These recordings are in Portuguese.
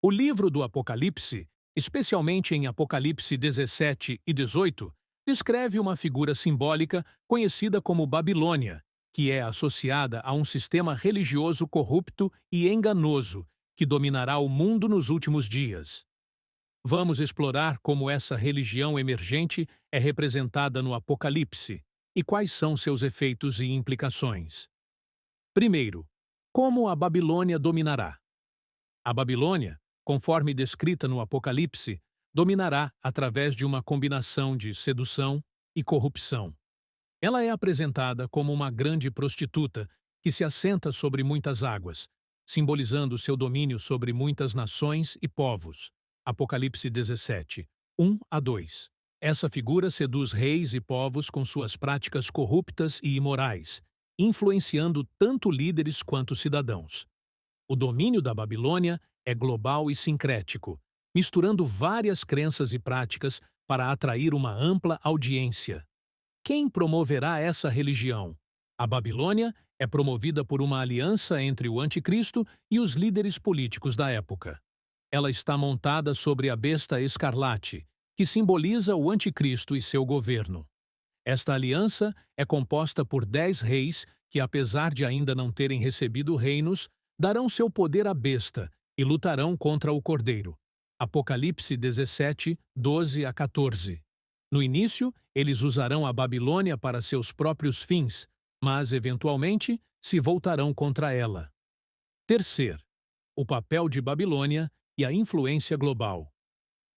O livro do Apocalipse, especialmente em Apocalipse 17 e 18, descreve uma figura simbólica conhecida como Babilônia, que é associada a um sistema religioso corrupto e enganoso que dominará o mundo nos últimos dias. Vamos explorar como essa religião emergente é representada no Apocalipse e quais são seus efeitos e implicações. Primeiro, como a Babilônia dominará? A Babilônia, conforme descrita no Apocalipse, dominará através de uma combinação de sedução e corrupção. Ela é apresentada como uma grande prostituta que se assenta sobre muitas águas, simbolizando seu domínio sobre muitas nações e povos. Apocalipse 17, 1 a 2. Essa figura seduz reis e povos com suas práticas corruptas e imorais, influenciando tanto líderes quanto cidadãos. O domínio da Babilônia é global e sincrético, misturando várias crenças e práticas para atrair uma ampla audiência. Quem promoverá essa religião? A Babilônia é promovida por uma aliança entre o Anticristo e os líderes políticos da época. Ela está montada sobre a besta escarlate, que simboliza o Anticristo e seu governo. Esta aliança é composta por 10 reis que, apesar de ainda não terem recebido reinos, darão seu poder à besta e lutarão contra o Cordeiro. Apocalipse 17, 12 a 14. No início, eles usarão a Babilônia para seus próprios fins, mas, eventualmente, se voltarão contra ela. Terceiro, o papel de Babilônia e a influência global.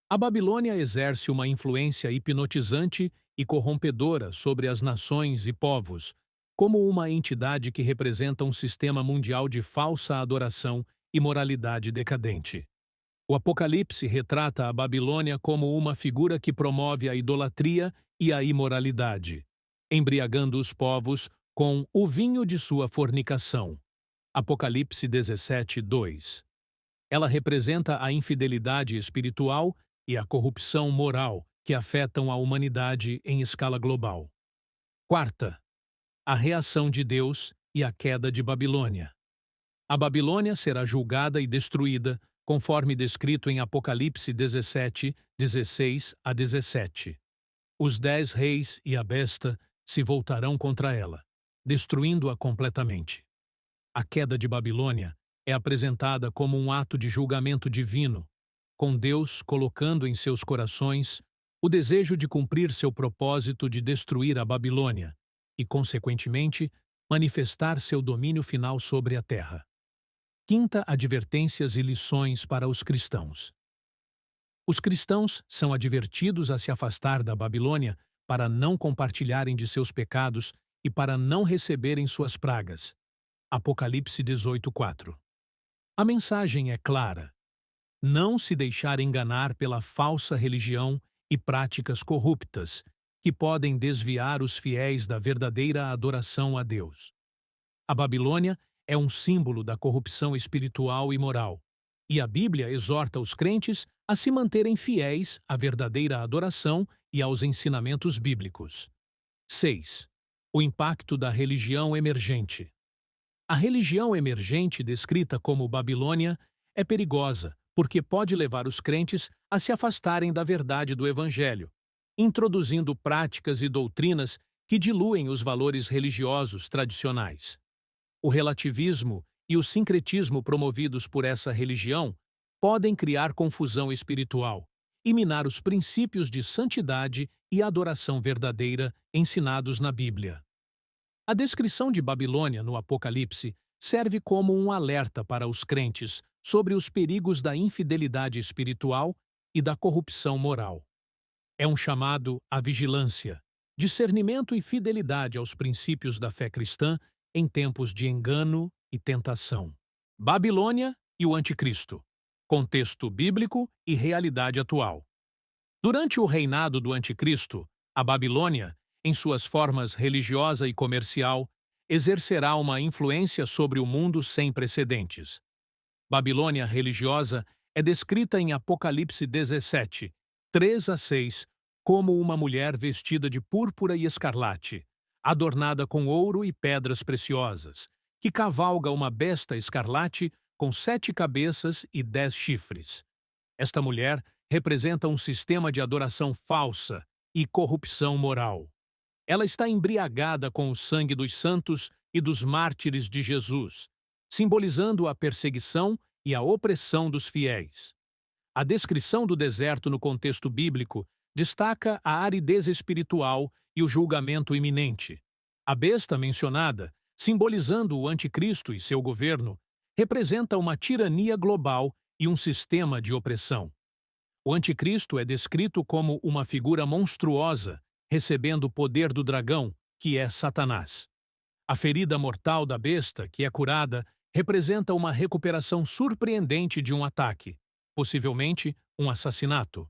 A Babilônia exerce uma influência hipnotizante e corrompedora sobre as nações e povos, como uma entidade que representa um sistema mundial de falsa adoração e moralidade decadente. O Apocalipse retrata a Babilônia como uma figura que promove a idolatria e a imoralidade, embriagando os povos com o vinho de sua fornicação. Apocalipse 17, 2. Ela representa a infidelidade espiritual e a corrupção moral que afetam a humanidade em escala global. Quarta, a reação de Deus e a queda de Babilônia. A Babilônia será julgada e destruída, conforme descrito em Apocalipse 17, 16 a 17. Os 10 reis e a besta se voltarão contra ela, destruindo-a completamente. A queda de Babilônia é apresentada como um ato de julgamento divino, com Deus colocando em seus corações o desejo de cumprir seu propósito de destruir a Babilônia e, consequentemente, manifestar seu domínio final sobre a terra. Quinta, advertências e lições para os cristãos. Os cristãos são advertidos a se afastar da Babilônia para não compartilharem de seus pecados e para não receberem suas pragas. Apocalipse 18, 4. A mensagem é clara: não se deixar enganar pela falsa religião e práticas corruptas, que podem desviar os fiéis da verdadeira adoração a Deus. A Babilônia é um símbolo da corrupção espiritual e moral, e a Bíblia exorta os crentes a se manterem fiéis à verdadeira adoração e aos ensinamentos bíblicos. 6. O impacto da religião emergente. A religião emergente, descrita como Babilônia, é perigosa porque pode levar os crentes a se afastarem da verdade do Evangelho, introduzindo práticas e doutrinas que diluem os valores religiosos tradicionais. O relativismo e o sincretismo promovidos por essa religião podem criar confusão espiritual e minar os princípios de santidade e adoração verdadeira ensinados na Bíblia. A descrição de Babilônia no Apocalipse serve como um alerta para os crentes sobre os perigos da infidelidade espiritual e da corrupção moral. É um chamado à vigilância, discernimento e fidelidade aos princípios da fé cristã em tempos de engano e tentação. Babilônia e o Anticristo. Contexto bíblico e realidade atual. Durante o reinado do Anticristo, a Babilônia, em suas formas religiosa e comercial, exercerá uma influência sobre o mundo sem precedentes. Babilônia religiosa é descrita em Apocalipse 17, 3 a 6, como uma mulher vestida de púrpura e escarlate, adornada com ouro e pedras preciosas, que cavalga uma besta escarlate com 7 cabeças e 10 chifres. Esta mulher representa um sistema de adoração falsa e corrupção moral. Ela está embriagada com o sangue dos santos e dos mártires de Jesus, simbolizando a perseguição e a opressão dos fiéis. A descrição do deserto no contexto bíblico destaca a aridez espiritual e o julgamento iminente. A besta mencionada, simbolizando o anticristo e seu governo, representa uma tirania global e um sistema de opressão. O anticristo é descrito como uma figura monstruosa, recebendo o poder do dragão, que é Satanás. A ferida mortal da besta, que é curada, representa uma recuperação surpreendente de um ataque, possivelmente um assassinato.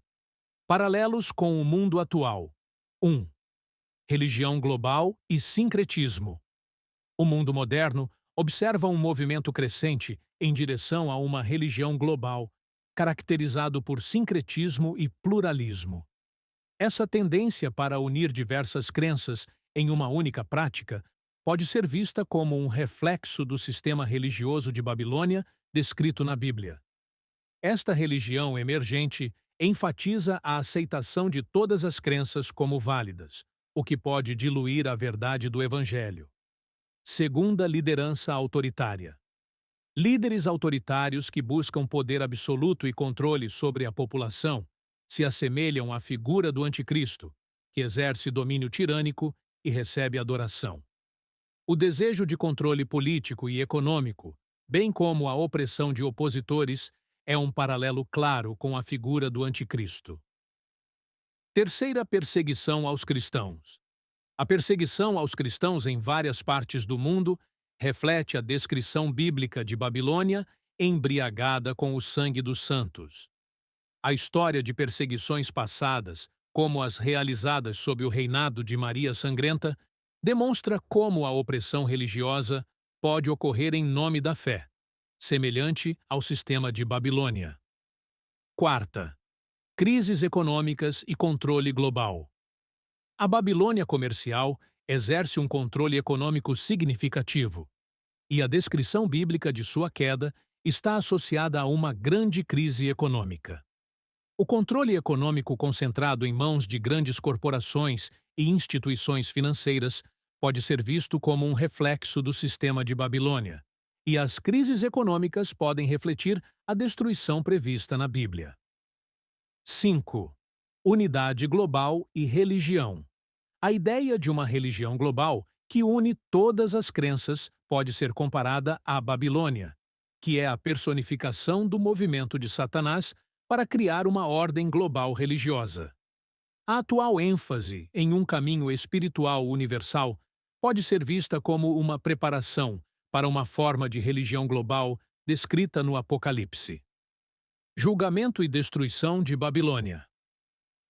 Paralelos com o mundo atual. 1. Religião global e sincretismo. O mundo moderno observa um movimento crescente em direção a uma religião global, caracterizado por sincretismo e pluralismo. Essa tendência para unir diversas crenças em uma única prática pode ser vista como um reflexo do sistema religioso de Babilônia descrito na Bíblia. Esta religião emergente enfatiza a aceitação de todas as crenças como válidas, o que pode diluir a verdade do Evangelho. Segunda liderança autoritária. Líderes autoritários que buscam poder absoluto e controle sobre a população se assemelham à figura do anticristo, que exerce domínio tirânico e recebe adoração. O desejo de controle político e econômico, bem como a opressão de opositores, é um paralelo claro com a figura do anticristo. Terceira perseguição aos cristãos. A perseguição aos cristãos em várias partes do mundo reflete a descrição bíblica de Babilônia embriagada com o sangue dos santos. A história de perseguições passadas, como as realizadas sob o reinado de Maria Sangrenta, demonstra como a opressão religiosa pode ocorrer em nome da fé, semelhante ao sistema de Babilônia. Quarta, crises econômicas e controle global. A Babilônia comercial exerce um controle econômico significativo, e a descrição bíblica de sua queda está associada a uma grande crise econômica. O controle econômico concentrado em mãos de grandes corporações e instituições financeiras pode ser visto como um reflexo do sistema de Babilônia, e as crises econômicas podem refletir a destruição prevista na Bíblia. 5. Unidade global e religião. A ideia de uma religião global que une todas as crenças pode ser comparada à Babilônia, que é a personificação do movimento de Satanás para criar uma ordem global religiosa. A atual ênfase em um caminho espiritual universal pode ser vista como uma preparação para uma forma de religião global descrita no Apocalipse. Julgamento e destruição de Babilônia.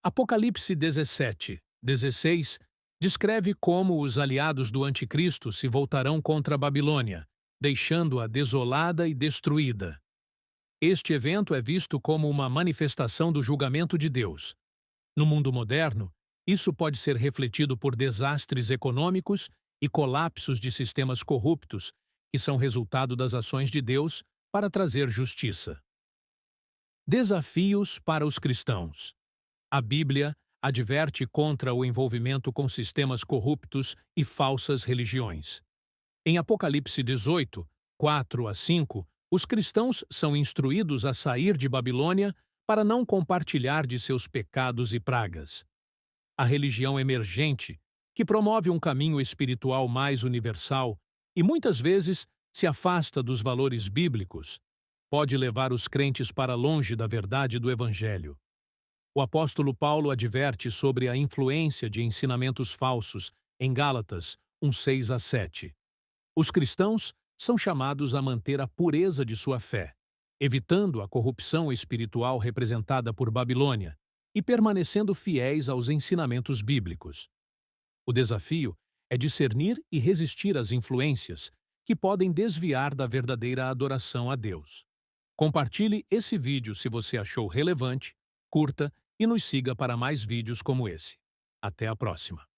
Apocalipse 17:16 descreve como os aliados do anticristo se voltarão contra a Babilônia, deixando-a desolada e destruída. Este evento é visto como uma manifestação do julgamento de Deus. No mundo moderno, isso pode ser refletido por desastres econômicos e colapsos de sistemas corruptos, que são resultado das ações de Deus para trazer justiça. Desafios para os cristãos. A Bíblia adverte contra o envolvimento com sistemas corruptos e falsas religiões. Em Apocalipse 18:4-5, os cristãos são instruídos a sair de Babilônia para não compartilhar de seus pecados e pragas. A religião emergente, que promove um caminho espiritual mais universal e muitas vezes se afasta dos valores bíblicos, pode levar os crentes para longe da verdade do Evangelho. O apóstolo Paulo adverte sobre a influência de ensinamentos falsos em Gálatas 1:6-7. Os cristãos são chamados a manter a pureza de sua fé, evitando a corrupção espiritual representada por Babilônia e permanecendo fiéis aos ensinamentos bíblicos. O desafio é discernir e resistir às influências que podem desviar da verdadeira adoração a Deus. Compartilhe esse vídeo se você achou relevante, curta e nos siga para mais vídeos como esse. Até a próxima!